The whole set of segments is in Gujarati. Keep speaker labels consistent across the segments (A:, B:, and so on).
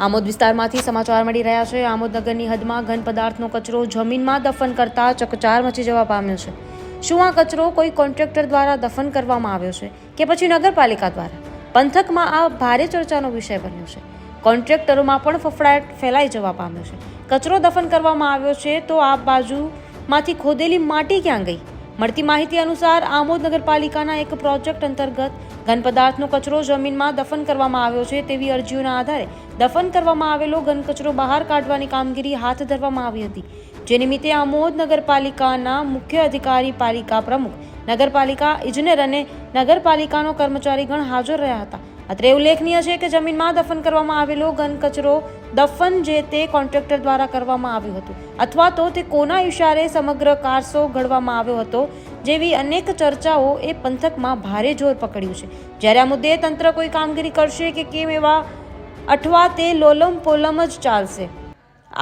A: આમોદ વિસ્તારમાંથી સમાચાર મળી રહ્યા છે। આમોદ નગરની હદમાં ઘન પદાર્થનો કચરો જમીનમાં દફન કરતા ચકચાર મચી જવા પામ્યો છે। શું આ કચરો કોઈ કોન્ટ્રાક્ટર દ્વારા દફન કરવામાં આવ્યો છે કે પછી નગરપાલિકા દ્વારા? પંથકમાં આ ભારે ચર્ચાનો વિષય બન્યો છે। કોન્ટ્રાક્ટરોમાં પણ ફફડાટ ફેલાઈ જવા પામ્યો છે। કચરો દફન કરવામાં આવ્યો છે તો આ બાજુમાંથી ખોદેલી માટી ક્યાં ગઈ? મળતી માહિતી અનુસાર આમોદ નગરપાલિકાના એક પ્રોજેક્ટ અંતર્ગત ઘન પદાર્થનો કચરો જમીનમાં દફન કરવામાં આવ્યો છે તેવી અરજીઓના આધારે દફન કરવામાં આવેલો ઘન કચરો બહાર કાઢવાની કામગીરી હાથ ધરવામાં આવી હતી। જે નિમિત્તે આમોદ નગરપાલિકાના મુખ્ય અધિકારી, પાલિકા પ્રમુખ, નગરપાલિકા ઇજનેર અને નગરપાલિકાનો કર્મચારીગણ હાજર રહ્યા હતા। અત્રે ઉલ્લેખનીય છે કે જમીનમાં દફન કરવામાં આવેલો ઘન કચરો દફન જે તે કોન્ટ્રાક્ટર દ્વારા કરવામાં આવ્યું હતું અથવા તો તે કોના ઇશારે સમગ્ર કારસો ઘડવામાં આવ્યો હતો જેવી અનેક ચર્ચાઓ એ પંથકમાં ભારે જોર પકડ્યું છે। જ્યારે આ મુદ્દે તંત્ર કોઈ કામગીરી કરશે કે કેમ એવા અઠવા તે લોલમ પોલમ જ ચાલશે।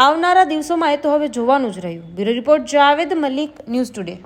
A: આવનારા દિવસોમાં એ તો હવે જોવાનું જ રહ્યું। Bureau report, Javed Malik, news today.